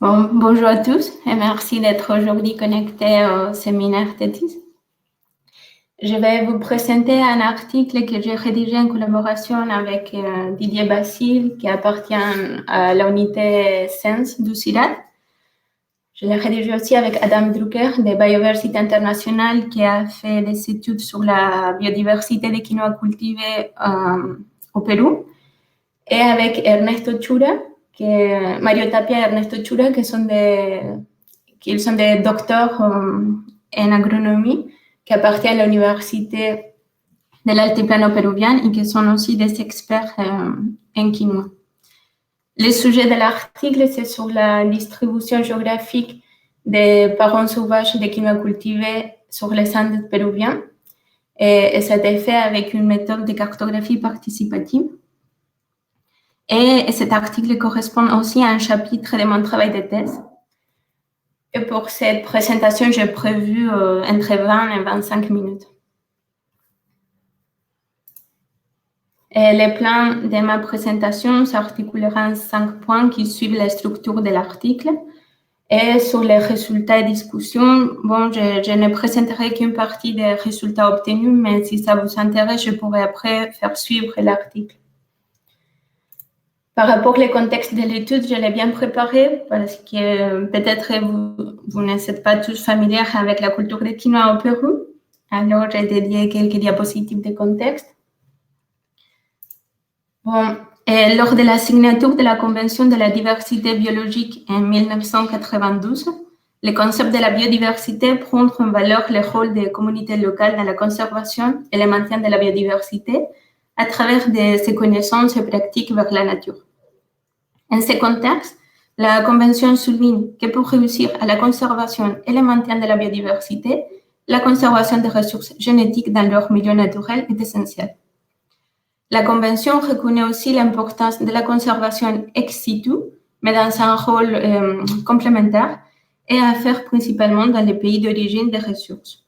Bonjour à tous et merci d'être aujourd'hui connectés au séminaire TEDx. Je vais vous présenter un article que j'ai rédigé en collaboration avec Didier Basile, qui appartient à l'unité Sciences du CIRAD. Je l'ai rédigé aussi avec Adam Drucker de Biodiversité Internationale, qui a fait des études sur la biodiversité des quinoa cultivés au Pérou, et avec Ernesto Chura, Mario Tapia et Ernesto Chura, qui sont des docteurs en agronomie, qui appartiennent à l'université de l'Altiplano péruvien et qui sont aussi des experts en quinoa. Le sujet de l'article, c'est sur la distribution géographique des parents sauvages de quinoa cultivés sur les Andes péruviens. Et ça a été fait avec une méthode de cartographie participative. Et cet article correspond aussi à un chapitre de mon travail de thèse. Et pour cette présentation, j'ai prévu entre 20 et 25 minutes. Et le plan de ma présentation s'articulera en 5 points qui suivent la structure de l'article. Et sur les résultats et discussions, je ne présenterai qu'une partie des résultats obtenus, mais si ça vous intéresse, je pourrai après faire suivre l'article. Par rapport au contexte de l'étude, je l'ai bien préparé parce que peut-être vous n'êtes pas tous familiers avec la culture de quinoa au Pérou. Alors, j'ai dédié quelques diapositives de contexte. Et lors de la signature de la Convention de la diversité biologique en 1992, le concept de la biodiversité prend en valeur le rôle des communautés locales dans la conservation et le maintien de la biodiversité à travers ses connaissances et pratiques vers la nature. En ce contexte, la Convention souligne que pour réussir à la conservation et le maintien de la biodiversité, la conservation des ressources génétiques dans leur milieu naturel est essentielle. La Convention reconnaît aussi l'importance de la conservation ex situ, mais dans un rôle complémentaire et à faire principalement dans les pays d'origine des ressources.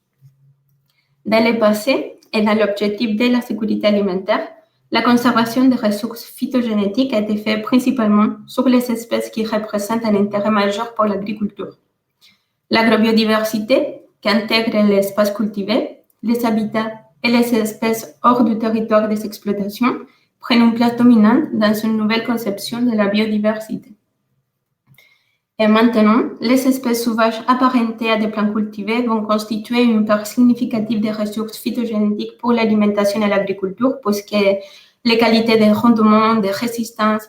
Dans le passé et dans l'objectif de la sécurité alimentaire, la conservation des ressources phytogénétiques a été faite principalement sur les espèces qui représentent un intérêt majeur pour l'agriculture. L'agrobiodiversité, qui intègre l'espace cultivé, les habitats et les espèces hors du territoire des exploitations, prennent une place dominante dans une nouvelle conception de la biodiversité. Et maintenant, les espèces sauvages apparentées à des plants cultivés vont constituer une part significative des ressources phytogénétiques pour l'alimentation et l'agriculture, puisque les qualités de rendement, de résistance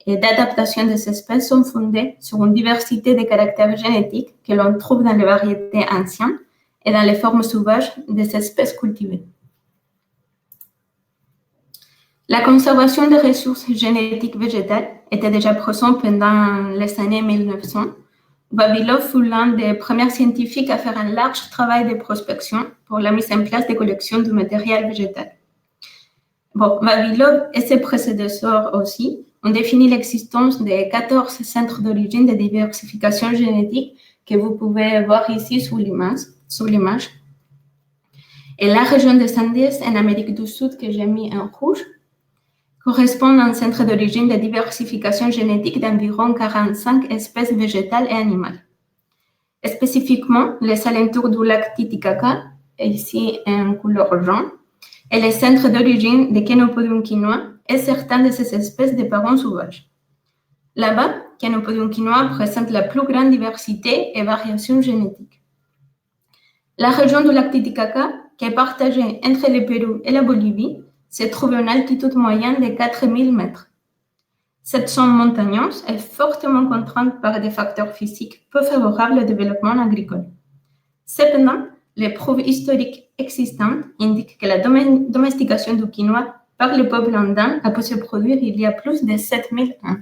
et d'adaptation des espèces sont fondées sur une diversité de caractères génétiques que l'on trouve dans les variétés anciennes et dans les formes sauvages des espèces cultivées. La conservation des ressources génétiques végétales était déjà présente pendant les années 1900. Vavilov fut l'un des premiers scientifiques à faire un large travail de prospection pour la mise en place des collections de matériel végétal. Vavilov et ses prédécesseurs aussi ont défini l'existence de 14 centres d'origine de diversification génétique que vous pouvez voir ici sur l'image. Et la région des Andes en Amérique du Sud, que j'ai mis en rouge, correspond à un centre d'origine de diversification génétique d'environ 45 espèces végétales et animales. Spécifiquement, les alentours du lac Titicaca, ici en couleur jaune, et les centres d'origine de Chenopodium quinoa et certaines de ces espèces de parents sauvages. Là-bas, Chenopodium quinoa présente la plus grande diversité et variation génétique. La région du lac Titicaca, qui est partagée entre le Pérou et la Bolivie, se trouve à une altitude moyenne de 4000 mètres. Cette zone montagneuse est fortement contrainte par des facteurs physiques peu favorables au développement agricole. Cependant, les preuves historiques existantes indiquent que la domestication du quinoa par le peuple andin a pu se produire il y a plus de 7000 ans.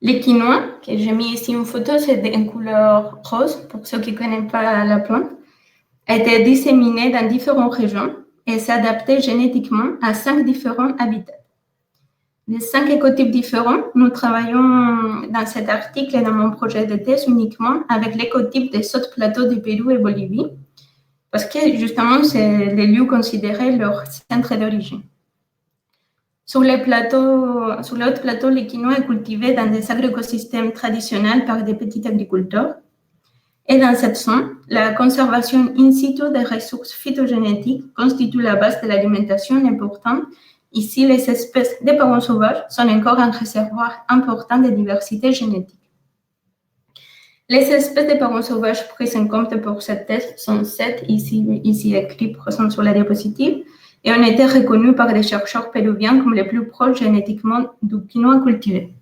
Le quinoa, que j'ai mis ici une photo, c'est en couleur rose, pour ceux qui ne connaissent pas la plante, a été disséminé dans différentes régions et s'est adapté génétiquement à 5 différents habitats. Les 5 écotypes différents, nous travaillons dans cet article et dans mon projet de thèse uniquement avec l'écotype des autres plateaux du Pérou et Bolivie, parce que justement, c'est les lieux considérés leur centre d'origine. Sur les hautes plateaux, le quinoa est cultivé dans des agroécosystèmes traditionnels par des petits agriculteurs. Et dans cette zone, la conservation in situ des ressources phytogénétiques constitue la base de l'alimentation et pourtant, ici, les espèces de parents sauvages sont encore un réservoir important de diversité génétique. Les espèces de parents sauvages prises en compte pour cette thèse sont 7, ici écrits présents sur la diapositive, et ont été reconnues par des chercheurs péruviens comme les plus proches génétiquement du quinoa cultivé.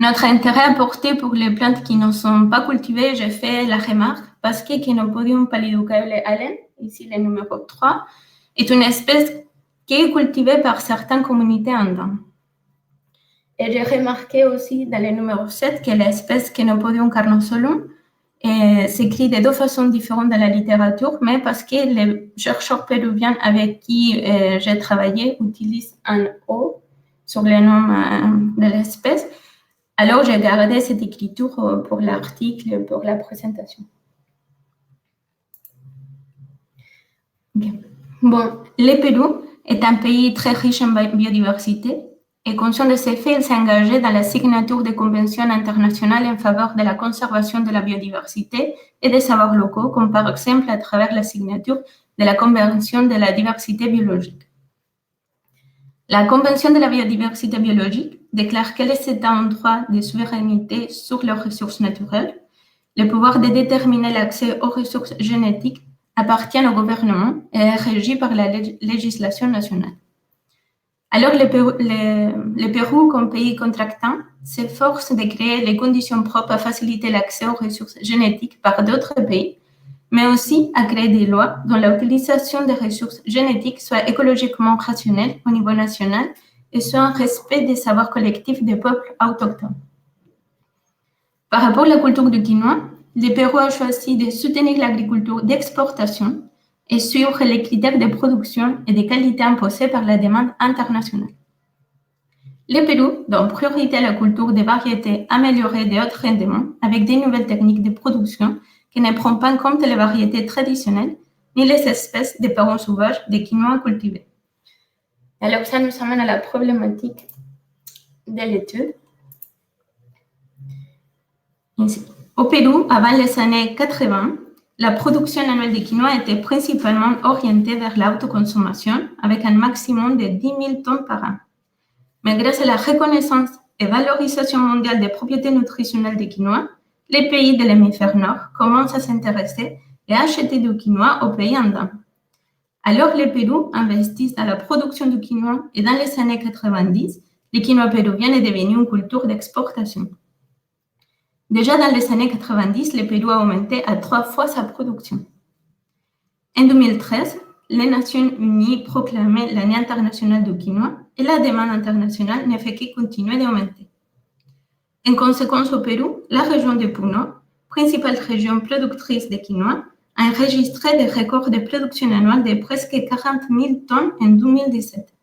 Notre intérêt apporté pour les plantes qui ne sont pas cultivées, j'ai fait la remarque, parce que Chenopodium palidocaule allen, ici le numéro 3, est une espèce qui est cultivée par certaines communautés andanes. Et j'ai remarqué aussi dans le numéro 7 que l'espèce Chenopodium carnosolum s'écrit de deux façons différentes dans la littérature, mais parce que les chercheurs péruviens avec qui j'ai travaillé utilisent un O sur le nom de l'espèce. Alors, j'ai gardé cette écriture pour l'article et pour la présentation. Okay. Bon, le Pérou est un pays très riche en biodiversité et conscient de ces faits, il s'est engagé dans la signature des conventions internationales en faveur de la conservation de la biodiversité et des savoirs locaux, comme par exemple à travers la signature de la Convention de la diversité biologique. La Convention de la biodiversité biologique déclare que les États ont droit de souveraineté sur leurs ressources naturelles. Le pouvoir de déterminer l'accès aux ressources génétiques appartient au gouvernement et est régi par la législation nationale. Alors, le Pérou, comme pays contractant, s'efforce de créer les conditions propres à faciliter l'accès aux ressources génétiques par d'autres pays, mais aussi à créer des lois dont l'utilisation des ressources génétiques soit écologiquement rationnelle au niveau national et soit en respect des savoirs collectifs des peuples autochtones. Par rapport à la culture du quinoa, le Pérou a choisi de soutenir l'agriculture d'exportation et suivre les critères de production et de qualité imposés par la demande internationale. Le Pérou donne priorité à la culture des variétés améliorées de haut rendement avec des nouvelles techniques de production qui ne prennent pas en compte les variétés traditionnelles ni les espèces de parents sauvages de quinoa cultivés. Alors, ça nous amène à la problématique de l'étude. Au Pérou, avant les années 80, la production annuelle de quinoa était principalement orientée vers l'autoconsommation avec un maximum de 10 000 tonnes par an. Mais grâce à la reconnaissance et valorisation mondiale des propriétés nutritionnelles du quinoa, les pays de l'hémisphère nord commencent à s'intéresser et à acheter du quinoa aux pays andins. Alors, le Pérou investit dans la production du quinoa et dans les années 90, le quinoa péruvien est devenu une culture d'exportation. Déjà dans les années 90, le Pérou a augmenté à 3 fois sa production. En 2013, les Nations Unies proclamaient l'année internationale du quinoa et la demande internationale ne fait que continuer d'augmenter. En conséquence, au Pérou, la région de Puno, principale région productrice de quinoa, a enregistré des records de production annuelle de presque 40 000 tonnes en 2017.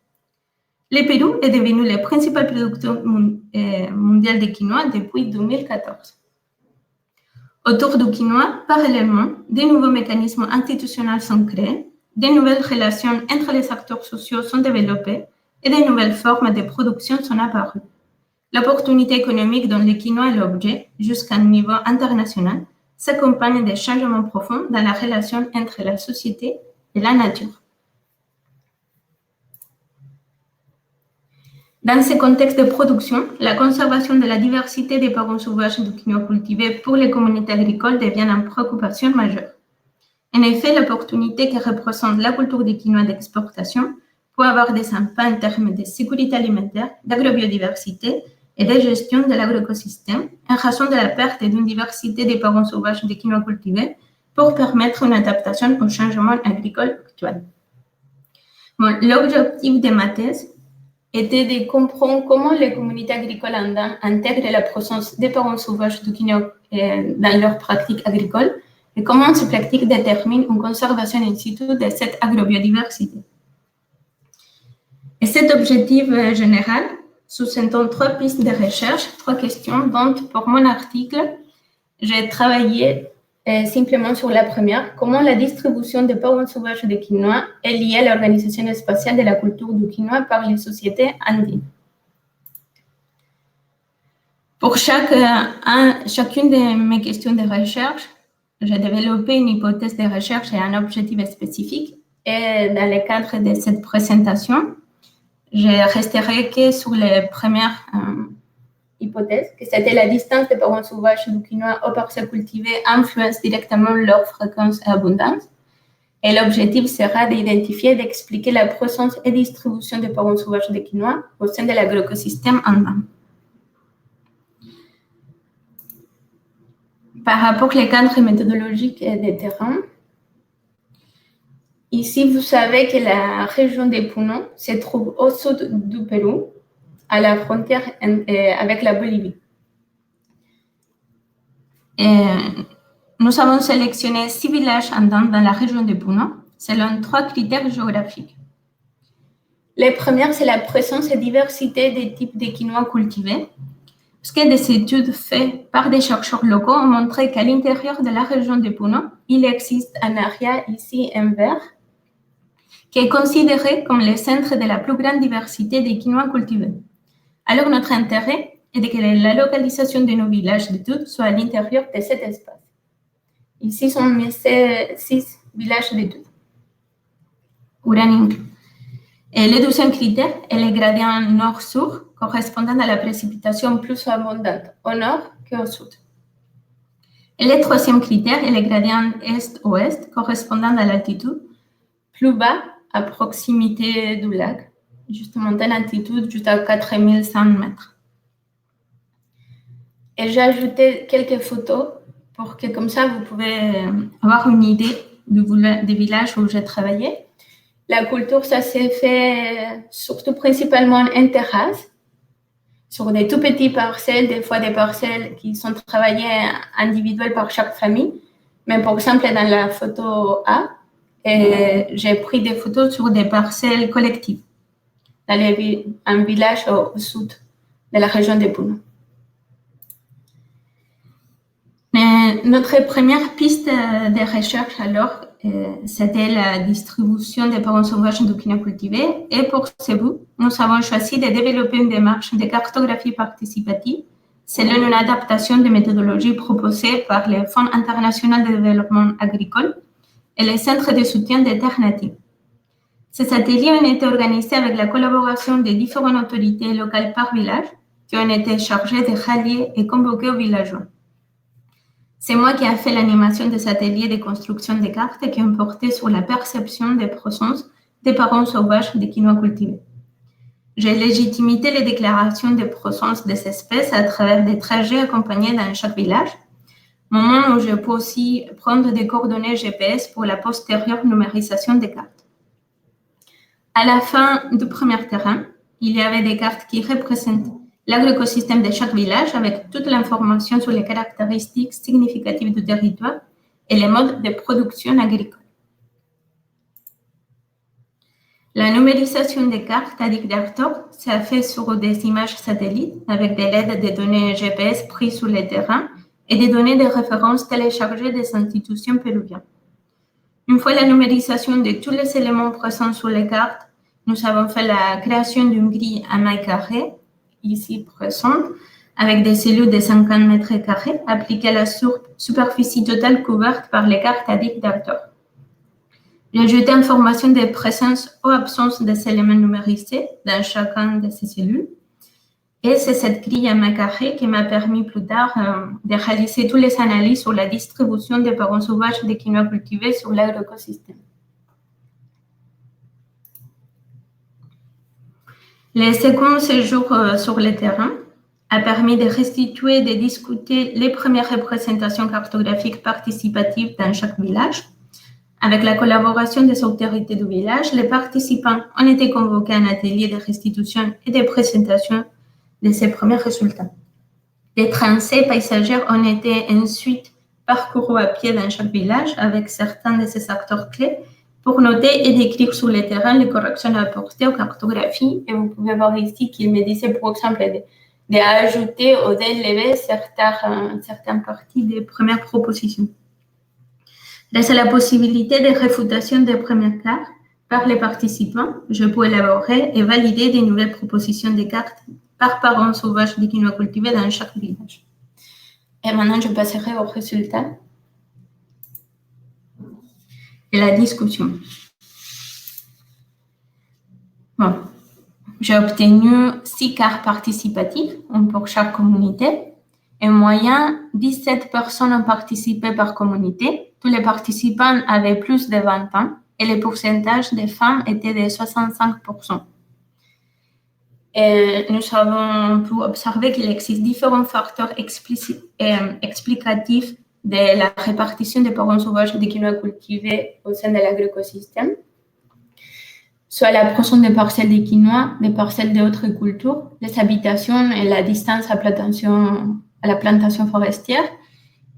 Le Pérou est devenu le principal producteur mondial de quinoa depuis 2014. Autour du quinoa, parallèlement, de nouveaux mécanismes institutionnels sont créés, de nouvelles relations entre les acteurs sociaux sont développées et de nouvelles formes de production sont apparues. L'opportunité économique dont le quinoa est l'objet, jusqu'à un niveau international, s'accompagne de changements profonds dans la relation entre la société et la nature. Dans ce contexte de production, la conservation de la diversité des parents sauvages du quinoa cultivé pour les communautés agricoles devient une préoccupation majeure. En effet, l'opportunité que représente la culture du quinoa d'exportation peut avoir des impacts en termes de sécurité alimentaire, d'agrobiodiversité et de gestion de l'agroécosystème en raison de la perte d'une diversité des parents sauvages de quinoa cultivés pour permettre une adaptation au changement agricole actuel. Bon, l'objectif de ma thèse était de comprendre comment les communautés agricoles andanes intègrent la présence des parents sauvages du quinoa dans leurs pratiques agricoles et comment ces pratiques déterminent une conservation in situ de cette agrobiodiversité. Et cet objectif général sous-entend 3 pistes de recherche, 3 questions dont, pour mon article, j'ai travaillé simplement sur la première, comment la distribution des parents sauvages de quinoa est liée à l'organisation spatiale de la culture du quinoa par les sociétés andines. Pour chacune de mes questions de recherche, j'ai développé une hypothèse de recherche et un objectif spécifique. Et dans le cadre de cette présentation, je resterai que sur les premières hypothèses, que c'était la distance des parents sauvages du quinoa aux parcelles cultivées influence directement leur fréquence et abondance. Et l'objectif sera d'identifier et d'expliquer la présence et distribution des parents sauvages de quinoa au sein de l'agroécosystème andin. Par rapport au cadre méthodologique et des terrains, ici, vous savez que la région des Puno se trouve au sud du Pérou, à la frontière avec la Bolivie. Et nous avons sélectionné 6 villages andins dans la région de Puno, selon 3 critères géographiques. Le premier, c'est la présence et diversité des types de quinoa cultivés, parce que des études faites par des chercheurs locaux ont montré qu'à l'intérieur de la région de Puno, il existe un area ici en vert, qui est considéré comme le centre de la plus grande diversité des quinoa cultivés. Alors, notre intérêt est que la localisation de nos villages d'études soit à l'intérieur de cet espace. Ici sont mes 6 villages d'études. Et le deuxième critère est le gradient nord-sud, correspondant à la précipitation plus abondante au nord qu'au sud. Et le troisième critère est le gradient est-ouest, correspondant à l'altitude plus bas à proximité du lac, justement en altitude jusqu'à 4100 mètres. Et j'ai ajouté quelques photos pour que comme ça vous pouvez avoir une idée des villages où j'ai travaillé. La culture, ça s'est fait surtout principalement en terrasse, sur des tout petits parcelles, des fois des parcelles qui sont travaillées individuelles par chaque famille. Mais par exemple, dans la photo A, j'ai pris des photos sur des parcelles collectives, dans un village au sud de la région de Puno. Notre première piste de recherche, alors, c'était la distribution des parents sauvages du quinoa cultivé. Et pour ce but, nous avons choisi de développer une démarche de cartographie participative selon une adaptation des méthodologies proposées par le Fonds international de développement agricole et les centres de soutien des terres natives. Ces ateliers ont été organisés avec la collaboration des différentes autorités locales par village qui ont été chargées de rallier et convoquer aux villageois. C'est moi qui ai fait l'animation des ateliers de construction des cartes qui ont porté sur la perception des présence des parents sauvages de quinoa cultivés. J'ai légitimé les déclarations de présence des espèces à travers des trajets accompagnés dans chaque village, moment où je peux aussi prendre des coordonnées GPS pour la postérieure numérisation des cartes. À la fin du premier terrain, il y avait des cartes qui représentent l'agroécosystème de chaque village avec toute l'information sur les caractéristiques significatives du territoire et les modes de production agricole. La numérisation des cartes à dictateur s'est faite sur des images satellites avec de l'aide des données GPS prises sur le terrain et des données de référence téléchargées des institutions péruviennes. Une fois la numérisation de tous les éléments présents sur les cartes, nous avons fait la création d'une grille à mailles carrées, ici présente, avec des cellules de 50 mètres carrés appliquées à la superficie totale couverte par les cartes à dictateur. J'ai ajouté information de présence ou absence des éléments numérisés dans chacun de ces cellules. Et c'est cette grille à mailles carrées qui m'a permis plus tard de réaliser toutes les analyses sur la distribution des parents sauvages de quinoa cultivés sur l'agroécosystème. Le second séjour sur le terrain a permis de restituer et de discuter les premières représentations cartographiques participatives dans chaque village. Avec la collaboration des autorités du village, les participants ont été convoqués à un atelier de restitution et de présentation de ces premiers résultats. Des tranchées paysagères ont été ensuite parcourues à pied dans chaque village avec certains de ces acteurs clés pour noter et décrire sur le terrain les corrections apportées aux cartographies. Et vous pouvez voir ici qu'il me disait, par exemple, d'ajouter ou d'élever certaines parties des premières propositions. Reste la possibilité de réfutation des premières cartes par les participants. Je peux élaborer et valider des nouvelles propositions de cartes par parents sauvages de quinoa cultivés dans chaque village. Et maintenant, je passerai au résultat de la discussion. Bon. J'ai obtenu 6 cartes participatives, une pour chaque communauté. En moyenne, 17 personnes ont participé par communauté. Tous les participants avaient plus de 20 ans et le pourcentage des femmes était de 65%. Et nous avons pu observer qu'il existe différents facteurs explicatifs de la répartition des parents sauvages de quinoa cultivés au sein de l'agroécosystème, soit la portion des parcelles de quinoa, des parcelles d'autres cultures, les habitations et la distance à la plantation forestière,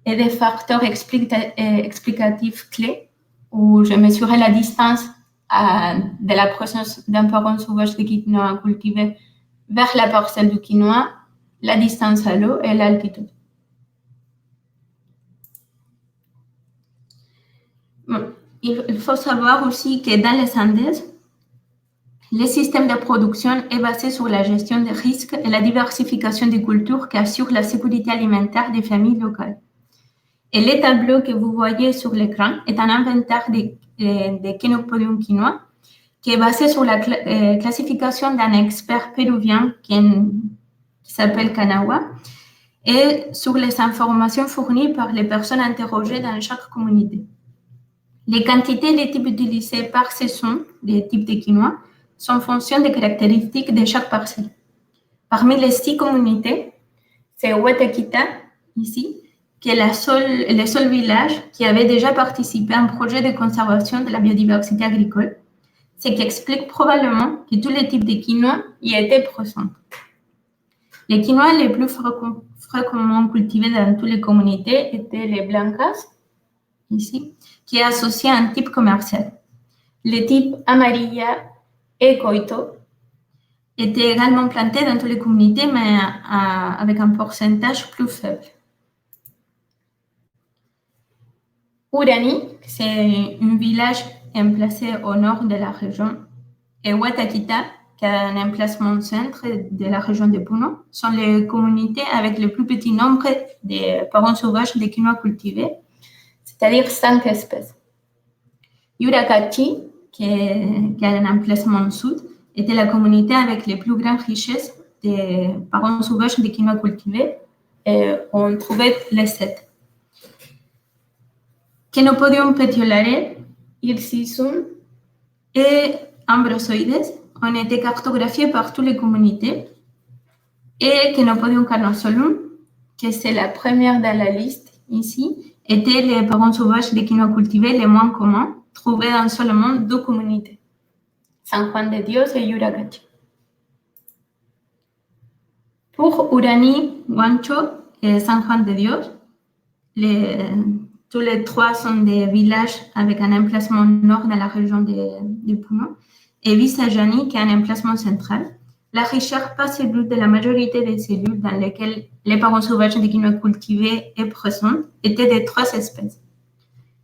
et des facteurs explicatifs clés où je mesurais la distance de la présence d'un parent sauvage de quinoa cultivé vers la parcelle du quinoa, la distance à l'eau et l'altitude. Bon, il faut savoir aussi que dans les Andes, le système de production est basé sur la gestion des risques et la diversification des cultures qui assurent la sécurité alimentaire des familles locales. Et le tableau que vous voyez sur l'écran est un inventaire de Chenopodium quinoa qui est basé sur la classification d'un expert péruvien qui s'appelle Kanawa et sur les informations fournies par les personnes interrogées dans chaque communauté. Les quantités et les types utilisés par saison des types de quinoa sont en fonction des caractéristiques de chaque parcelle. Parmi les 6 communautés, c'est Huetaquita, ici, qui est le seul village qui avait déjà participé à un projet de conservation de la biodiversité agricole, ce qui explique probablement que tous les types de quinoa y étaient présents. Les quinoa les plus fréquemment cultivés dans toutes les communautés étaient les blancas, ici, qui est associé à un type commercial. Les types amarilla et coito étaient également plantés dans toutes les communautés, mais avec un pourcentage plus faible. Urani, c'est un village emplacé au nord de la région, et Huetaquita, qui est un emplacement centre de la région de Puno, sont les communautés avec le plus petit nombre de parents sauvages de quinoa cultivés, c'est-à-dire 5 espèces. Yuracachi, qui a un emplacement sud, était la communauté avec les plus grandes richesses de parents sauvages de quinoa cultivés, et on trouvait les 7. Chenopodium petiolare, Hircisum et Ambrosoides ont été cartographiés par toutes les communautés. Et Chenopodium carnosolum, qui c'est la première dans la liste ici, étaient les parents sauvages de quinoa cultivés les moins communs, trouvés dans seulement 2 communautés, San Juan de Dios et Yuracachi. Pour Urani, Huancho et San Juan de Dios, tous les 3 sont des villages avec un emplacement nord dans la région de Puno, et Visayani, qui a un emplacement central. La richesse par cellule de la majorité des cellules dans lesquelles les parents sauvages de quinoa cultivés est présente était de 3 espèces.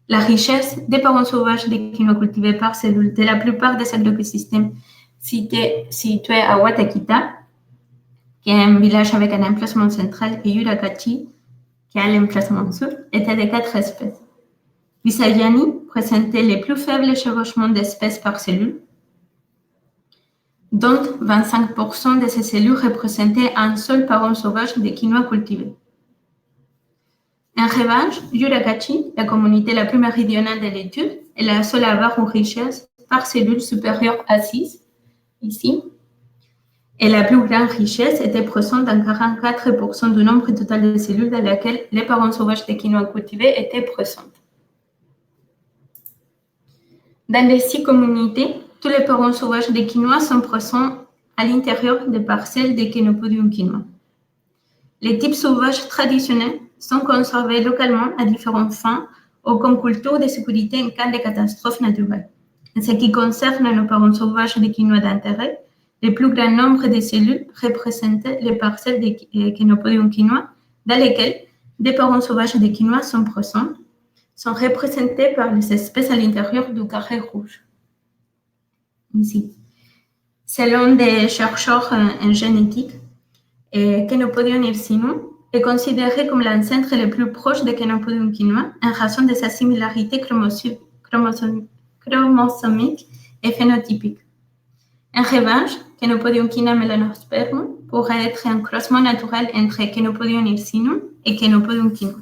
La richesse des parents sauvages de quinoa cultivés par cellule de la plupart des agroécosystèmes situés à Huetaquita, qui est un village avec un emplacement central, et Yuracachi, qui a l'emplacement sud, était de 4 espèces. Visayani présentait les plus faibles chevauchements d'espèces par cellule, dont 25% de ces cellules représentaient un seul parent sauvage de quinoa cultivé. En revanche, Yuracachi, la communauté la plus méridionale de l'étude, est la seule à avoir une richesse par cellule supérieure à 6, ici, et la plus grande richesse était présente dans 44% du nombre total de cellules dans lesquelles les parents sauvages de quinoa cultivés étaient présents. Dans les 6 communautés, tous les parents sauvages de quinoa sont présents à l'intérieur des parcelles de Chenopodium quinoa. Les types sauvages traditionnels sont conservés localement à différentes fins ou comme culture de sécurité en cas de catastrophe naturelle. En ce qui concerne nos parents sauvages de quinoa d'intérêt, le plus grand nombre de cellules représentaient les parcelles de Chenopodium quinoa dans lesquelles des parents sauvages de quinoa sont présents, sont représentés par les espèces à l'intérieur du carré rouge. Ici. Selon des chercheurs en génétique, Chenopodium hircinum est considéré comme l'ancêtre le plus proche de Chenopodium quinoa en raison de sa similarité chromosomique et phénotypique. En revanche, Chenopodium quinoa melanospermum pourrait être un croisement naturel entre Chenopodium hircinum et Chenopodium quinoa.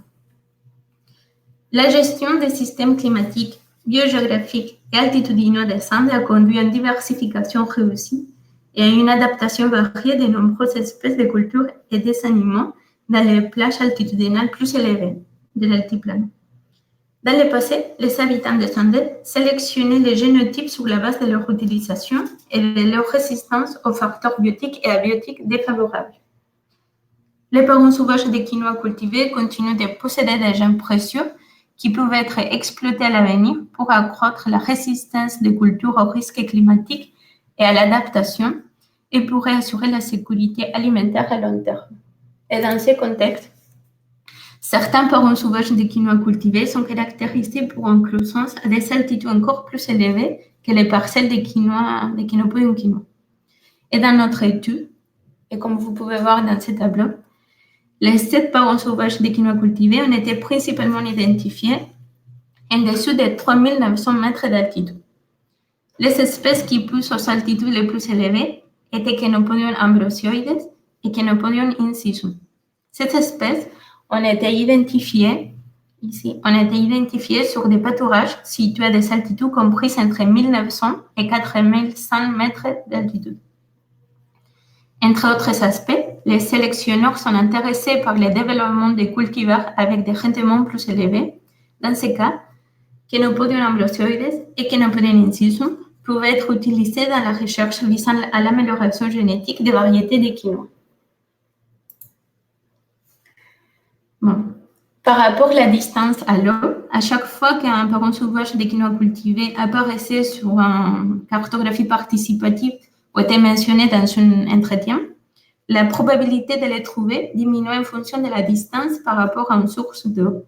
La gestion des systèmes climatiques, biogéographiques et altitudinaux des Andes a conduit à une diversification réussie et à une adaptation variée de nombreuses espèces de cultures et des animaux dans les plages altitudinales plus élevées de l'altiplano. Dans le passé, les habitants des Andes sélectionnaient les génotypes sur la base de leur utilisation et de leur résistance aux facteurs biotiques et abiotiques défavorables. Les parents sauvages de quinoa cultivés continuent de posséder des gènes précieux qui peuvent être exploités à l'avenir pour accroître la résistance des cultures aux risques climatiques et à l'adaptation et pourrait assurer la sécurité alimentaire à long terme. Et dans ce contexte, certains parents sauvages de quinoa cultivés sont caractérisés pour une croissance à des altitudes encore plus élevées que les parcelles de Chenopodium quinoa. Et dans notre étude, et comme vous pouvez voir dans ce tableau, les 7 parents sauvages de quinoa cultivés ont été principalement identifiés en dessous de 3900 mètres d'altitude. Les espèces qui poussent aux altitudes les plus élevées étaient Chenopodium ambrosioides et Chenopodium incisum. Ces espèces ont été identifiées sur des pâturages situés à des altitudes comprises entre 1900 et 4100 mètres d'altitude. Entre autres aspects, les sélectionneurs sont intéressés par le développement des cultivars avec des rendements plus élevés. Dans ce cas, Chenopodium ambrosioides et Chenopodium incisum peuvent être utilisés dans la recherche visant à l'amélioration génétique des variétés de quinoa. Bon. Par rapport à la distance à l'eau, à chaque fois qu'un parent sauvage de quinoa cultivé apparaissait sur une cartographie participative ou était mentionné dans un entretien, la probabilité de les trouver diminuait en fonction de la distance par rapport à une source d'eau.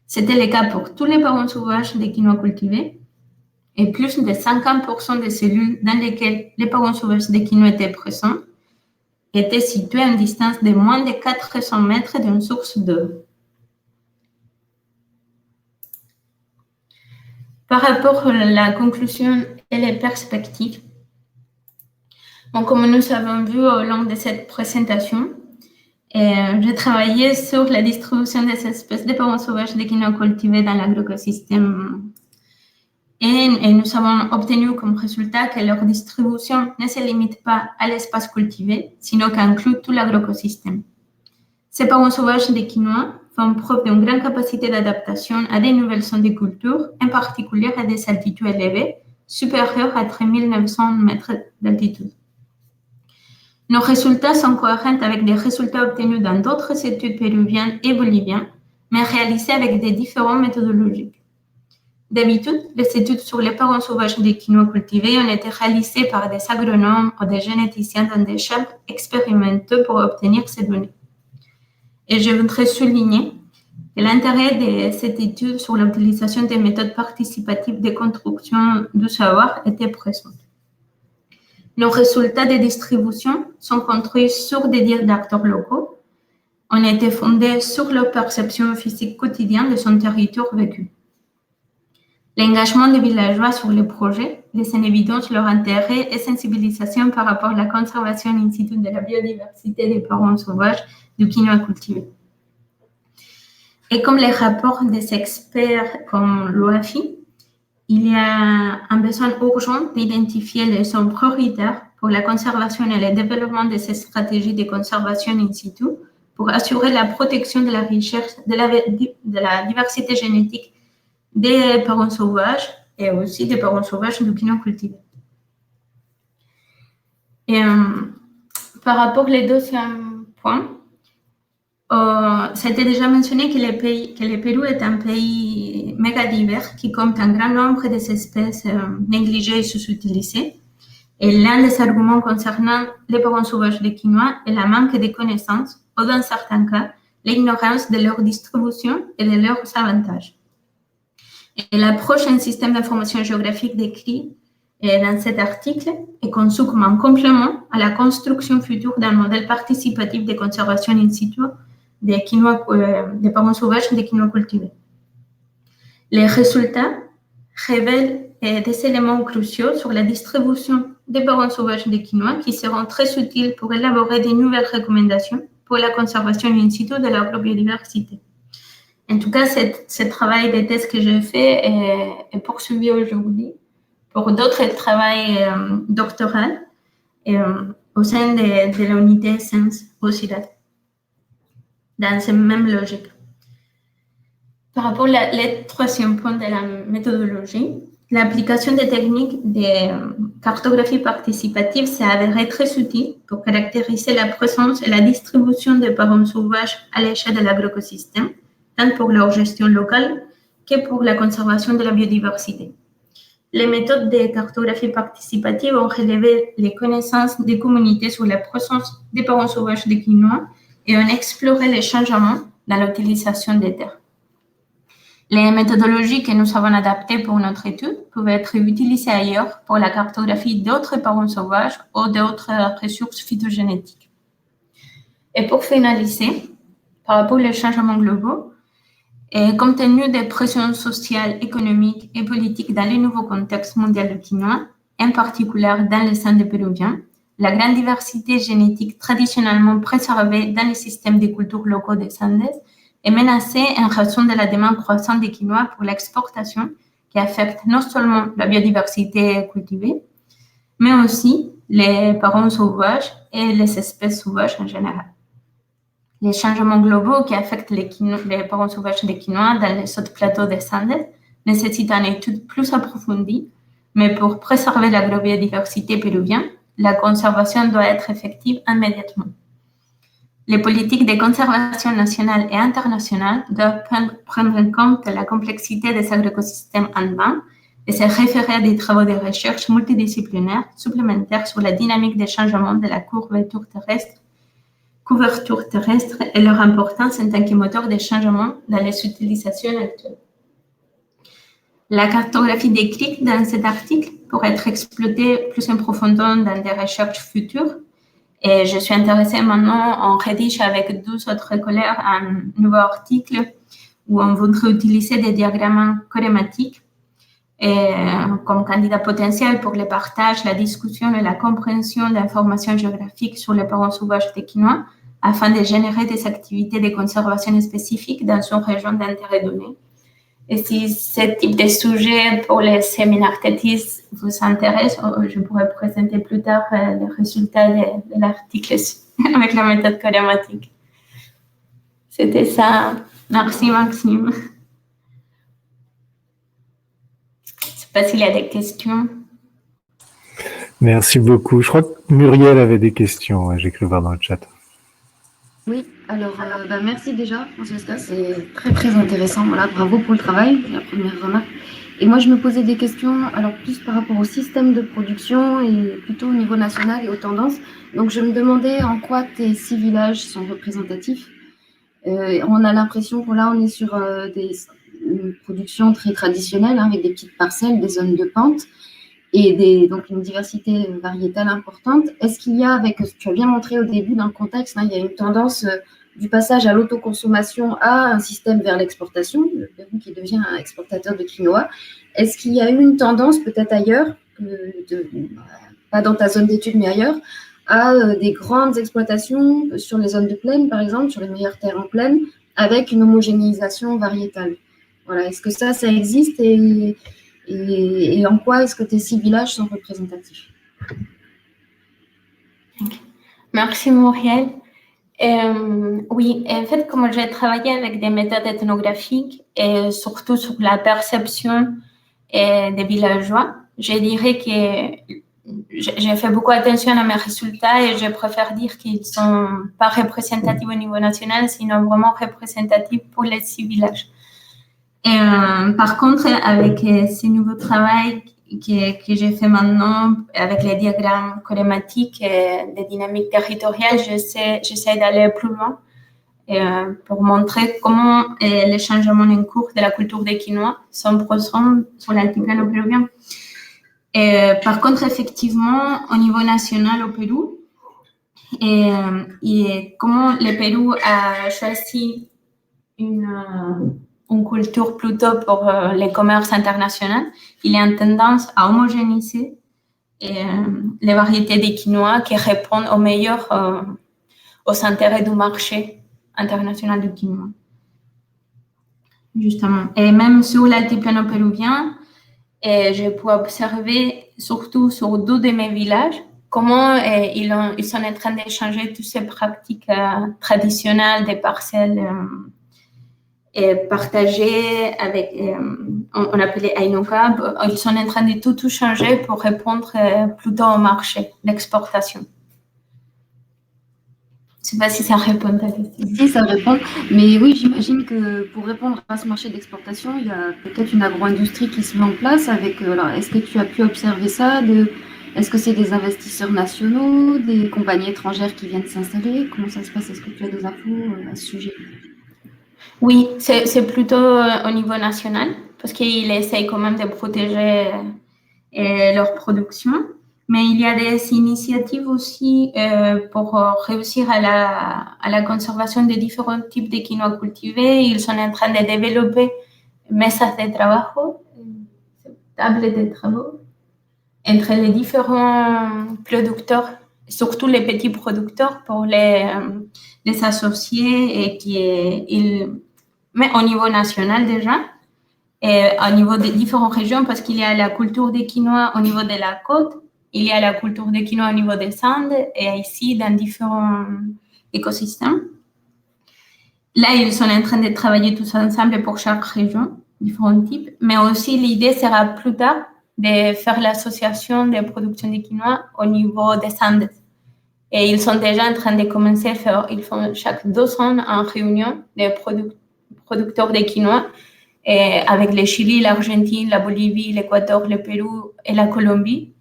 C'était le cas pour tous les parents sauvages de quinoa cultivés et plus de 50% des cellules dans lesquelles les parents sauvages de quinoa étaient présents étaient situées à une distance de moins de 400 mètres d'une source d'eau. Par rapport à la conclusion et les perspectives, comme nous avons vu au long de cette présentation, j'ai travaillé sur la distribution des espèces de parents sauvages de quinoa cultivées dans l'agroécosystème et nous avons obtenu comme résultat que leur distribution ne se limite pas à l'espace cultivé, sinon qu'inclut tout l'agroécosystème. Ces parents sauvages de quinoa font preuve d'une grande capacité d'adaptation à des nouvelles zones de culture, en particulier à des altitudes élevées, supérieures à 3900 mètres d'altitude. Nos résultats sont cohérents avec des résultats obtenus dans d'autres études péruviennes et boliviennes, mais réalisées avec des différentes méthodologies. D'habitude, les études sur les parents sauvages de quinoa cultivés ont été réalisées par des agronomes ou des généticiens dans des champs expérimentaux pour obtenir ces données. Et je voudrais souligner que l'intérêt de cette étude sur l'utilisation des méthodes participatives de construction du savoir était présent. Nos résultats de distribution sont construits sur des dires d'acteurs locaux, ont été fondés sur leur perception physique quotidienne de son territoire vécu. L'engagement des villageois sur le projet laisse en évidence leur intérêt et sensibilisation par rapport à la conservation in situ de la biodiversité des parents sauvages du quinoa cultivé. Et comme les rapports des experts comme l'OAFI, il y a un besoin urgent d'identifier les zones prioritaires pour la conservation et le développement de ces stratégies de conservation in situ pour assurer la protection de la recherche de la diversité génétique des parents sauvages et aussi des parents sauvages du quinoa cultivé. Et par rapport au deuxième point, ça a été déjà mentionné que le Pérou est un pays méga divers qui compte un grand nombre d'espèces négligées et sous-utilisées. Et l'un des arguments concernant les parents sauvages de quinoa est le manque de connaissances, ou dans certains cas, l'ignorance de leur distribution et de leurs avantages. Et l'approche d'un système d'information géographique décrit dans cet article est conçue comme un complément à la construction future d'un modèle participatif de conservation in situ des parents sauvages des quinois cultivés. Les résultats révèlent des éléments cruciaux sur la distribution des parents sauvages des quinois qui seront très utiles pour élaborer de nouvelles recommandations pour la conservation in situ de l'agrobiodiversité. En tout cas, ce travail de thèse que j'ai fait est poursuivi aujourd'hui pour d'autres travaux doctoraux au sein de l'unité SENS au CIRAD, dans cette même logique. Par rapport au troisième point de la méthodologie, l'application des techniques de cartographie participative s'est avérée très utile pour caractériser la présence et la distribution des parents sauvages à l'échelle de l'agroécosystème, tant pour leur gestion locale que pour la conservation de la biodiversité. Les méthodes de cartographie participative ont relevé les connaissances des communautés sur la présence des parents sauvages des quinois et ont exploré les changements dans l'utilisation des terres. Les méthodologies que nous avons adaptées pour notre étude peuvent être utilisées ailleurs pour la cartographie d'autres parents sauvages ou d'autres ressources phytogénétiques. Et pour finaliser, par rapport aux changements globaux, et compte tenu des pressions sociales, économiques et politiques dans le nouveau contexte mondial du quinoa, en particulier dans les Andes péruviens, la grande diversité génétique traditionnellement préservée dans les systèmes de cultures locaux des Andes est menacée en raison de la demande croissante des quinoa pour l'exportation qui affecte non seulement la biodiversité cultivée, mais aussi les parents sauvages et les espèces sauvages en général. Les changements globaux qui affectent les parents sauvages des quinoa dans les autres plateaux des Andes nécessitent une étude plus approfondie, mais pour préserver l'agrobiodiversité péruvienne, la conservation doit être effective immédiatement. Les politiques de conservation nationales et internationales doivent prendre en compte la complexité des agroécosystèmes andins et se référer à des travaux de recherche multidisciplinaires supplémentaires sur la dynamique des changements de la couverture terrestre et leur importance en tant que moteur de changement dans les utilisations actuelles. La cartographie décrite dans cet article pourrait être exploitée plus en profondeur dans des recherches futures. Et je suis intéressée maintenant, on rédige avec 12 autres collègues un nouveau article où on voudrait utiliser des diagrammes chorématiques comme candidat potentiel pour le partage, la discussion et la compréhension d'informations géographiques sur les parents sauvages des quinois afin de générer des activités de conservation spécifiques dans une région d'intérêt donné. Et si ce type de sujet pour les séminaires TEDx vous intéresse, je pourrais présenter plus tard les résultats de l'article avec la méthode chorématique. C'était ça. Merci Maxime. Je ne sais pas s'il y a des questions. Merci beaucoup. Je crois que Muriel avait des questions, j'ai cru voir dans le chat. Oui, alors merci déjà, Francesca, c'est très très intéressant. Voilà, bravo pour le travail, la première remarque. Et moi, je me posais des questions, alors plus par rapport au système de production et plutôt au niveau national et aux tendances. Donc, je me demandais en quoi tes 6 villages sont représentatifs. On a l'impression que là, on est sur une production très traditionnelle, avec des petites parcelles, des zones de pente et donc une diversité variétale importante. Est-ce qu'il y a, avec ce que tu as bien montré au début dans le contexte, il y a une tendance du passage à l'autoconsommation à un système vers l'exportation, le Pérou qui devient un exportateur de quinoa. Est-ce qu'il y a eu une tendance peut-être ailleurs, pas dans ta zone d'étude mais ailleurs, à des grandes exploitations sur les zones de plaine, par exemple, sur les meilleures terres en plaine, avec une homogénéisation variétale? Voilà, est-ce que ça existe et en quoi est-ce que tes 6 villages sont représentatifs? Merci Muriel. Oui, en fait, comme j'ai travaillé avec des méthodes ethnographiques et surtout sur la perception des villageois, je dirais que j'ai fait beaucoup attention à mes résultats et je préfère dire qu'ils ne sont pas représentatifs au niveau national, sinon vraiment représentatifs pour les 6 villages. Par contre, avec ce nouveau travail que j'ai fait maintenant, avec les diagrammes chorématiques et des dynamiques territoriales, j'essaie d'aller plus loin pour montrer comment les changements en cours de la culture des quinoa sont présents sur l'altiplano péruvien. Par contre, effectivement, au niveau national au Pérou, et comment le Pérou a choisi une culture plutôt pour les commerces internationaux, il y a une tendance à homogénéiser les variétés de quinoa qui répondent au meilleur aux intérêts du marché international du quinoa. Justement. Et même sur l'altiplano péruvien, je peux observer, surtout sur 2 de mes villages, comment ils sont en train d'échanger toutes ces pratiques traditionnelles des parcelles partagées avec, on appelait Ainoka. Ils sont en train de tout changer pour répondre plutôt au marché d'exportation. Je ne sais pas si ça répond à ta question. Si, ça répond. Mais oui, j'imagine que pour répondre à ce marché d'exportation, il y a peut-être une agro-industrie qui se met en place avec. Alors, est-ce que tu as pu observer ça Est-ce que c'est des investisseurs nationaux, des compagnies étrangères qui viennent s'installer? Comment ça se passe? Est-ce que tu as des infos à ce sujet? Oui, c'est plutôt au niveau national, parce qu'ils essayent quand même de protéger leur production. Mais il y a des initiatives aussi pour réussir à la conservation des différents types de quinoa cultivés. Ils sont en train de développer mesas de trabajo, tables de travaux, entre les différents producteurs, surtout les petits producteurs, pour les associer mais au niveau national déjà, et au niveau des différentes régions, parce qu'il y a la culture des quinoa au niveau de la côte, il y a la culture des quinoa au niveau des Andes, et ici, dans différents écosystèmes. Là, ils sont en train de travailler tous ensemble pour chaque région, différents types, mais aussi l'idée sera plus tard de faire l'association de production de quinoa au niveau des Andes. Et ils sont déjà en train de commencer à faire, ils font chaque 2 ans en réunion des producteurs de quinoa, avec le Chili, l'Argentine, la Bolivie, l'Équateur, le Pérou et la Colombie.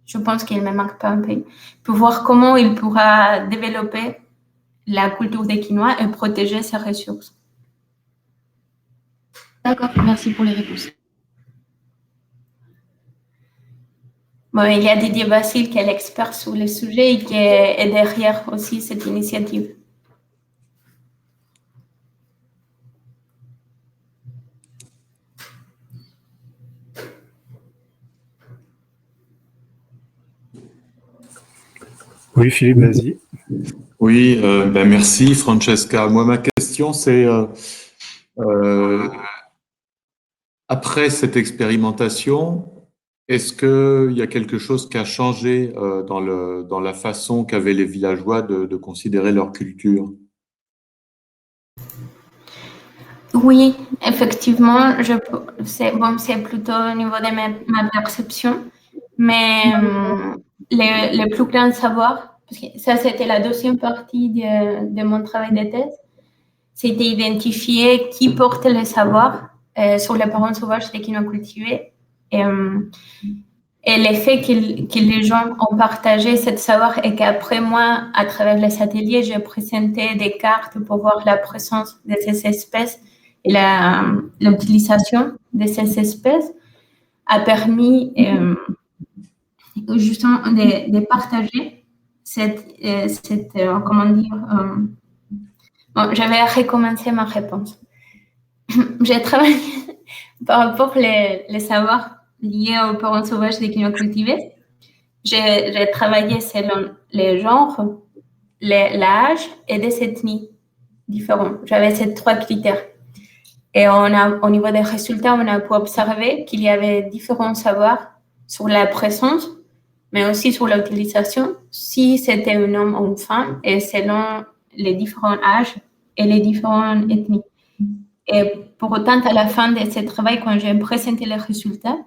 Je pense qu'il ne me manque pas un pays, pour voir comment il pourra développer la culture des quinoa et protéger ses ressources. D'accord, merci pour les réponses. Bon, il y a Didier Basile qui est l'expert sur le sujet et qui est derrière aussi cette initiative. Oui, Philippe, vas-y. Oui, merci Francesca. Moi, ma question, c'est après cette expérimentation, est-ce qu'il y a quelque chose qui a changé dans la façon qu'avaient les villageois de considérer leur culture? Oui, effectivement, c'est plutôt au niveau de ma perception, mais le plus grand savoir, parce que ça c'était la 2e partie de mon travail de thèse, c'était identifier qui porte le savoir sur les parents sauvages des quinoa cultivés et l'effet que les gens ont partagé ce savoir et qu'après moi, à travers les ateliers, j'ai présenté des cartes pour voir la présence de ces espèces et l'utilisation de ces espèces a permis justement de partager comment dire, bon, je vais recommencer ma réponse. J'ai travaillé par rapport aux savoirs liés aux parents sauvages des quinoa cultivés. J'ai travaillé selon les genres, l'âge et des ethnies différentes. J'avais ces 3 critères. Et au niveau des résultats, on a pu observer qu'il y avait différents savoirs sur la présence, mais aussi sur l'utilisation, si c'était un homme ou une femme, et selon les différents âges et les différentes ethnies. Et pour autant, à la fin de ce travail, quand j'ai présenté les résultats,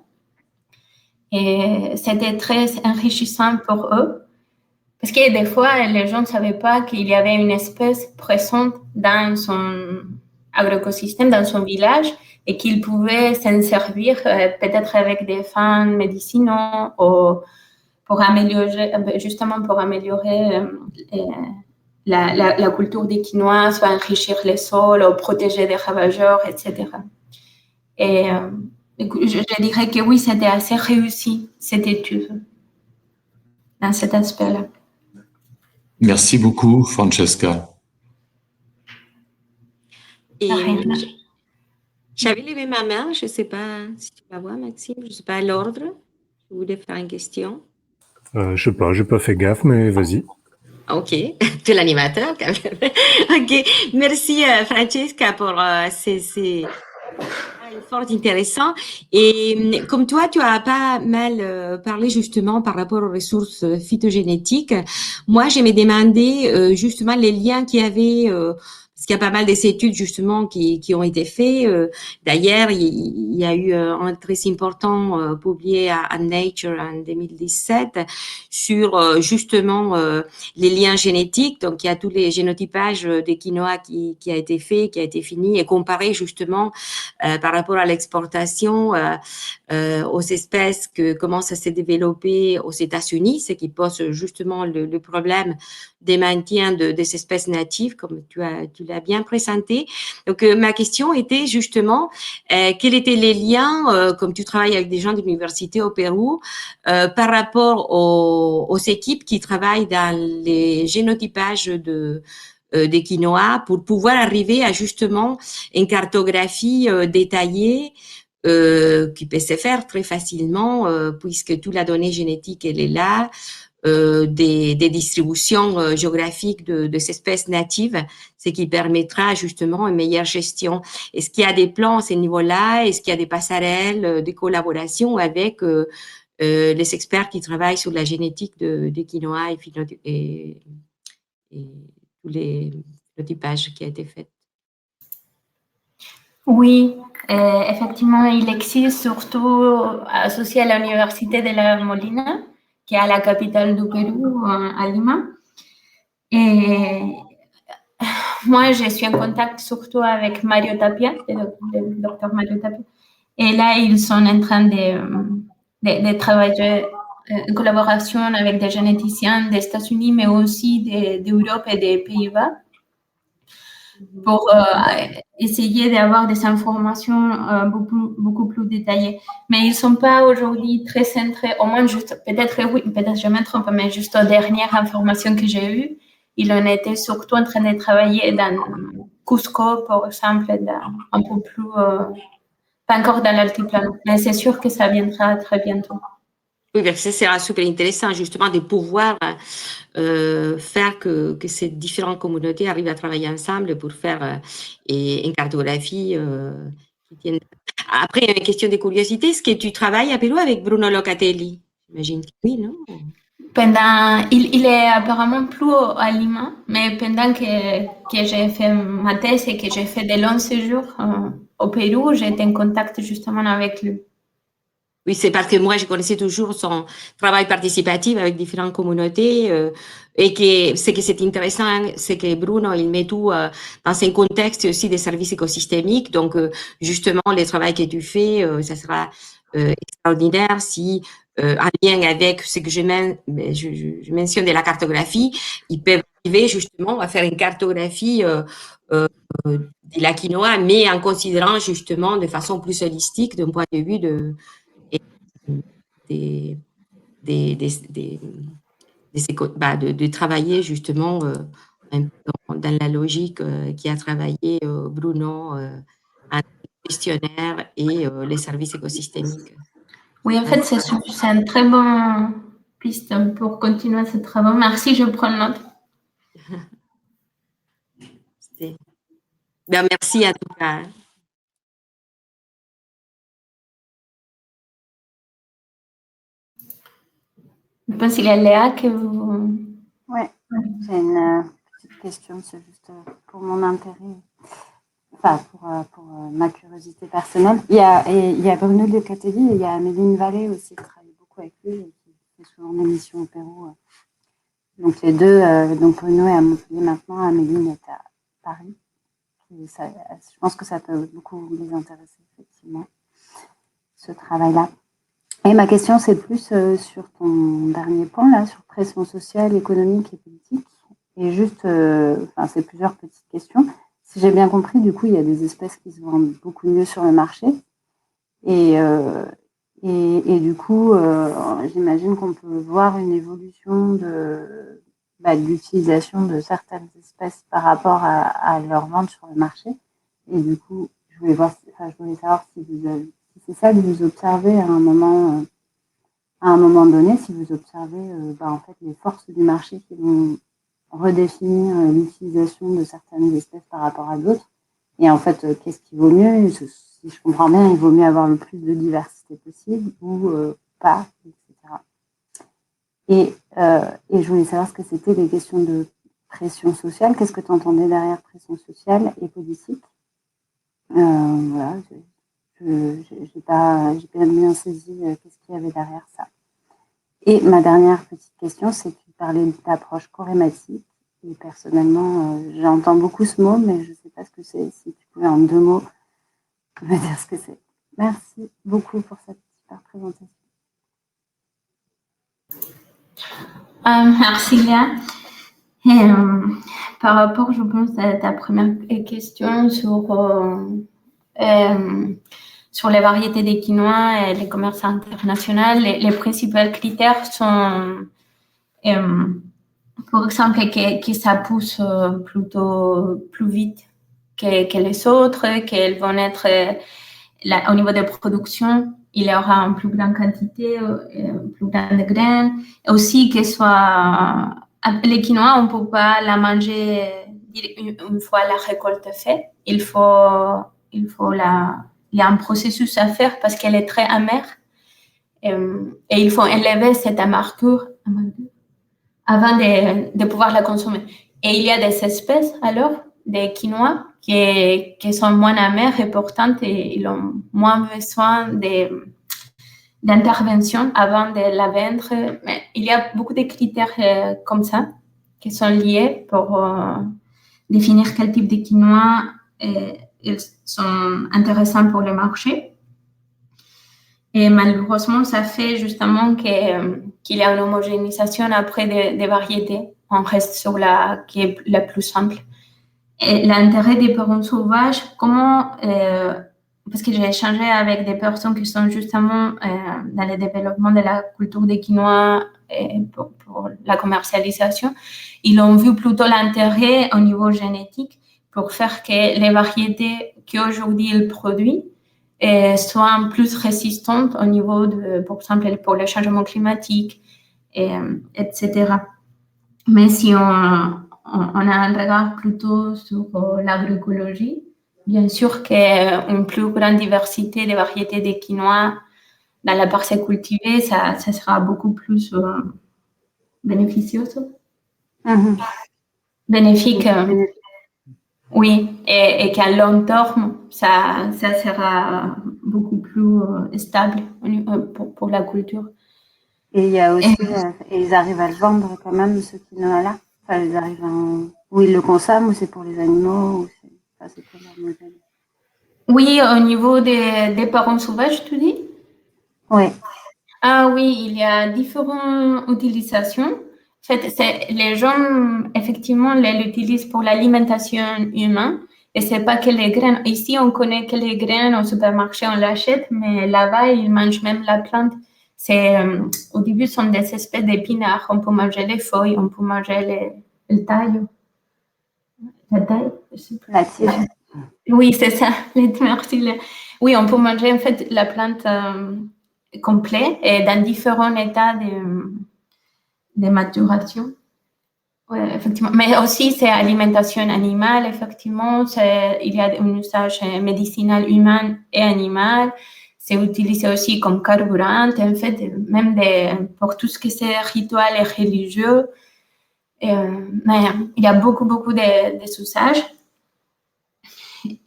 c'était très enrichissant pour eux, parce que des fois, les gens ne savaient pas qu'il y avait une espèce présente dans son agroécosystème, dans son village, et qu'ils pouvaient s'en servir peut-être avec des fins médicinaux ou pour améliorer la culture des quinoa va enrichir les sols, protéger des ravageurs, etc. Et je dirais que oui, c'était assez réussi, cette étude, dans cet aspect-là. Merci beaucoup, Francesca. Et Rien. j'avais levé ma main, je ne sais pas si tu vas voir, Maxime, je ne sais pas l'ordre. Je voulais faire une question. Je sais pas, j'ai pas fait gaffe, mais vas-y. Ok, tu es l'animateur quand même. Ok, merci Francesca pour ces fort intéressant. Et comme toi, tu as pas mal parlé justement par rapport aux ressources phytogénétiques. Moi, je me demandé justement les liens qu'il y avait, parce qu'il y a pas mal d'études justement qui ont été faits. D'ailleurs, il y a eu un très important publié à Nature en 2017 sur justement les liens génétiques. Donc, il y a tous les génotypages des quinoa qui a été fait, qui a été fini et comparé justement par rapport à l'exportation aux espèces que commencent à se développer aux États-Unis, ce qui pose justement le problème des maintiens des espèces natives, comme tu l'as bien présenté. Donc, ma question était justement, quels étaient les liens, comme tu travailles avec des gens de l'université au Pérou, par rapport aux équipes qui travaillent dans les génotypages des quinoa pour pouvoir arriver à justement une cartographie détaillée qui peut se faire très facilement puisque toute la donnée génétique elle est là, des distributions géographiques de ces espèces natives, ce qui permettra justement une meilleure gestion. Est-ce qu'il y a des plans à ce niveau-là? Est-ce qu'il y a des passerelles, des collaborations avec les experts qui travaillent sur la génétique des quinoa et tous les phénotypages qui a été fait? Oui, effectivement, il existe surtout associé à l'Université de la Molina, qui est à la capitale du Pérou, à Lima. Et moi, je suis en contact surtout avec Mario Tapia, le docteur Mario Tapia. Et là, ils sont en train de travailler en collaboration avec des généticiens des États-Unis, mais aussi d'Europe et des Pays-Bas, pour essayer d'avoir des informations beaucoup plus détaillées. Mais ils ne sont pas aujourd'hui très centrés, au moins juste, peut-être oui, peut-être je me trompe, mais juste aux dernières informations que j'ai eues, ils en étaient surtout en train de travailler dans Cusco, par exemple, un peu plus, pas encore dans l'altiplano, mais c'est sûr que ça viendra très bientôt. Oui, parce que ça sera super intéressant justement de pouvoir faire que ces différentes communautés arrivent à travailler ensemble pour faire une cartographie qui tienne. Après, une question de curiosité, est-ce que tu travailles à Pérou avec Bruno Locatelli? J'imagine que oui, non? Il est apparemment plus à Lima, mais pendant que j'ai fait ma thèse et que j'ai fait des longs séjours au Pérou, j'étais en contact justement avec lui. Oui, c'est parce que moi, je connaissais toujours son travail participatif avec différentes communautés et que ce qui c'est intéressant, c'est que Bruno, il met tout dans un contexte aussi des services écosystémiques. Donc, justement, le travail que tu fais, ça sera extraordinaire si, en lien avec ce que je mentionne de la cartographie, ils peuvent arriver justement à faire une cartographie de la quinoa, mais en considérant justement de façon plus holistique d'un point de vue de travailler justement dans la logique qui a travaillé Bruno, un gestionnaire et les services écosystémiques. Oui, en fait, c'est un très bon piste pour continuer ce travail. Merci, je prends note. Merci à tout cas. Je pense qu'il y a Léa que vous... Oui, j'ai une petite question, c'est juste pour mon intérêt, enfin pour ma curiosité personnelle. Il y a Bruno Locatelli et il y a Améline Vallée aussi, qui travaille beaucoup avec lui et qui fait souvent des missions au Pérou. Donc les deux, donc Bruno est à Montpellier maintenant, Améline est à Paris. Et ça, je pense que ça peut beaucoup les intéresser, effectivement, ce travail-là. Et ma question, c'est plus sur ton dernier point, là, sur pression sociale, économique et politique. Et juste, c'est plusieurs petites questions. Si j'ai bien compris, du coup, il y a des espèces qui se vendent beaucoup mieux sur le marché. Et du coup, j'imagine qu'on peut voir une évolution de l'utilisation de certaines espèces par rapport à leur vente sur le marché. Et du coup, je voulais savoir si c'est ça que vous observez à un moment donné, si vous observez en fait les forces du marché qui vont redéfinir l'utilisation de certaines espèces par rapport à d'autres. Et en fait, qu'est-ce qui vaut mieux? Si je comprends bien, il vaut mieux avoir le plus de diversité possible ou pas, etc. Et je voulais savoir ce que c'était les questions de pression sociale. Qu'est-ce que tu entendais derrière pression sociale et politique? Voilà, j'ai pas bien saisi qu'est-ce qu'il y avait derrière ça. Et ma dernière petite question, c'est que tu parlais d'approche chorématique. Et personnellement, j'entends beaucoup ce mot, mais je ne sais pas ce que c'est. Si tu pouvais en 2 mots me dire ce que c'est. Merci beaucoup pour cette super présentation. Merci Léa. Et, par rapport, je pense, à ta première question sur les variétés des quinoa et les commerces internationaux, les principaux critères sont, par exemple, que ça pousse plutôt plus vite que les autres, qu'elles vont être, au niveau de production, il y aura une plus grande quantité, plus grande graines. Et aussi que soit les quinoa, on ne peut pas la manger une fois la récolte faite. Il y a un processus à faire parce qu'elle est très amère. Et il faut enlever cette amertume avant de pouvoir la consommer. Et il y a des espèces, alors, des quinoa qui sont moins amères et pourtant ils ont moins besoin d'intervention avant de la vendre. Mais il y a beaucoup de critères comme ça qui sont liés pour définir quel type de quinoa ils sont intéressants pour le marché. Et malheureusement, ça fait justement qu'il y a une homogénéisation après des variétés. On reste sur qui est la plus simple. Et l'intérêt des parents sauvages, parce que j'ai échangé avec des personnes qui sont justement dans le développement de la culture des quinoa pour la commercialisation, ils ont vu plutôt l'intérêt au niveau génétique pour faire que les variétés qu'aujourd'hui ils produisent soient plus résistantes au niveau par exemple, pour le changement climatique, etc. Mais si on a un regard plutôt sur l'agroécologie, bien sûr qu'une plus grande diversité de variétés de quinoa dans la parcelle cultivée, ça sera beaucoup plus bénéficieux. Bénéfique. Oui, et qu'à long terme, ça sera beaucoup plus stable pour la culture. Et il y a aussi, et ils arrivent à le vendre quand même, ce quinoa-là. Enfin, ils arrivent ou ils le consomment, ou c'est pour les animaux, ou c'est pour leur modèle. Oui, au niveau des parents sauvages, tu dis? Oui. Ah oui, il y a différentes utilisations. En fait, les gens, effectivement, l'utilisent pour l'alimentation humaine. Et c'est pas que les graines. Ici, on connaît que les graines au supermarché, on l'achète, mais là-bas, ils mangent même la plante. Au début, ce sont des espèces d'épinards. On peut manger les feuilles, on peut manger le taille. La taille, je sais plus. La tige. Oui, c'est ça. Merci. Oui, on peut manger en fait la plante complète et dans différents états de maturation. Oui, effectivement. Mais aussi, c'est alimentation animale, effectivement. Il y a un usage médicinal humain et animal. C'est utilisé aussi comme carburant, en fait, même pour tout ce qui est rituel et religieux. Mais il y a beaucoup d'usages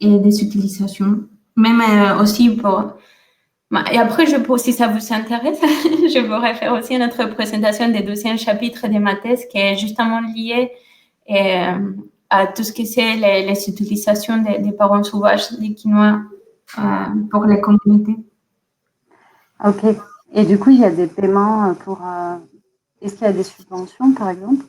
et des utilisations. Même aussi pour... Et après, si ça vous intéresse, je pourrais faire aussi notre présentation des 12e chapitre de ma thèse qui est justement lié à tout ce que c'est les utilisations des parents sauvages des quinoa pour les communautés. Ok. Et du coup, il y a des paiements pour... Est-ce qu'il y a des subventions, par exemple?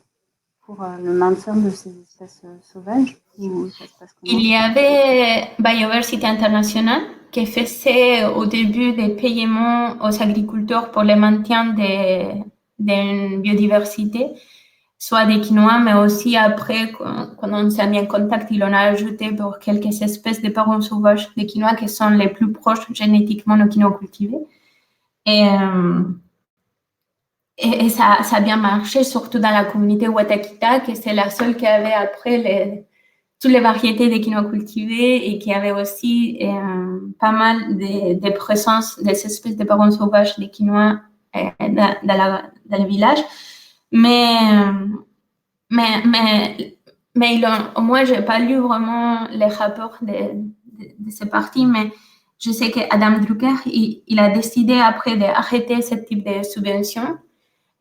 pour le maintien de ces espèces sauvages ou ça se passe comment? Il y avait Biodiversité Internationale qui faisait au début des paiements aux agriculteurs pour le maintien d'une biodiversité, soit des quinois, mais aussi après, quand on s'est mis en contact, ils en a ajouté pour quelques espèces de parents sauvages de quinois qui sont les plus proches génétiquement aux quinois cultivés. Et ça a bien marché, surtout dans la communauté Watakita, que c'est la seule qui avait après toutes les variétés de quinoa cultivées et qui avait aussi pas mal de présence des espèces de parents sauvages de quinoa dans le village. Mais moi, je n'ai pas lu vraiment les rapports de ces parties, mais je sais qu'Adam Drucker, il a décidé après d'arrêter ce type de subventions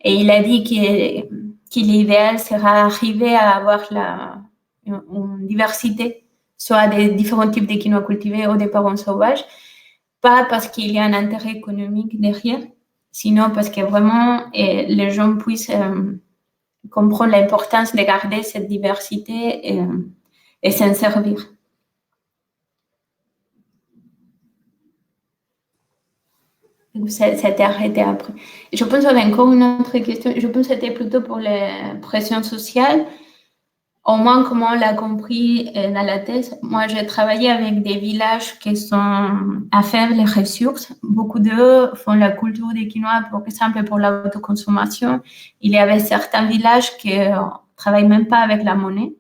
et il a dit que l'idéal sera d'arriver à avoir une diversité, soit des différents types de quinoa cultivés ou des parents sauvages, pas parce qu'il y a un intérêt économique derrière, sinon parce que vraiment les gens puissent comprendre l'importance de garder cette diversité et s'en servir. C'était arrêté après. Je pense qu'il y avait encore une autre question. Je pense que c'était plutôt pour les pressions sociales. Au moins, comment on l'a compris dans la thèse, moi, j'ai travaillé avec des villages qui sont à faibles ressources. Beaucoup d'eux font la culture des quinoa, par exemple, pour l'autoconsommation. Il y avait certains villages qui ne travaillent même pas avec la monnaie.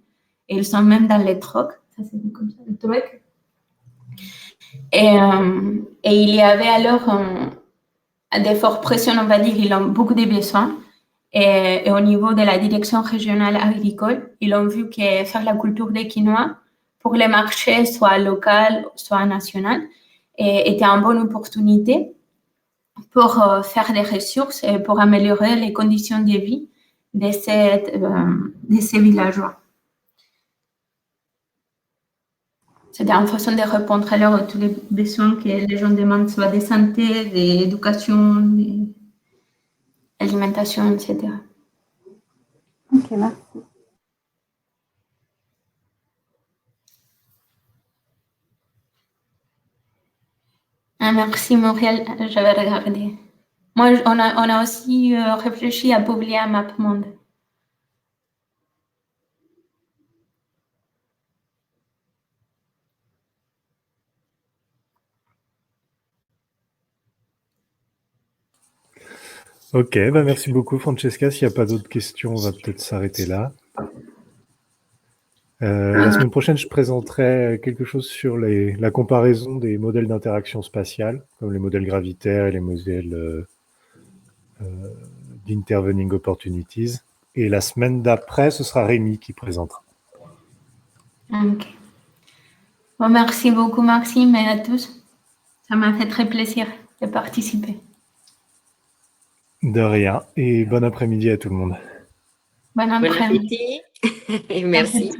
Et ils sont même dans les trocs. Ça, c'est comme ça, le troc. Et il y avait alors des fortes pressions, on va dire, ils ont beaucoup de besoins. Et au niveau de la direction régionale agricole, ils ont vu que faire la culture des quinoa pour les marchés, soit local, soit national, était une bonne opportunité pour faire des ressources et pour améliorer les conditions de vie de ces villageois. C'était une façon de répondre alors à tous les besoins que les gens demandent, soit de santé, d'éducation, d'alimentation, etc. Ok, merci. Ah, merci, Muriel, j'avais regardé. Moi, on a aussi réfléchi à publier un MapMonde. Ok, bah merci beaucoup Francesca. S'il n'y a pas d'autres questions, on va peut-être s'arrêter là. La semaine prochaine, je présenterai quelque chose sur la comparaison des modèles d'interaction spatiale, comme les modèles gravitaires et les modèles d'intervening opportunities. Et la semaine d'après, ce sera Rémi qui présentera. Ok. Bon, merci beaucoup, Maxime, et à tous. Ça m'a fait très plaisir de participer. De rien. Et bon après-midi à tout le monde. Bon Bon après-midi. appétit et merci.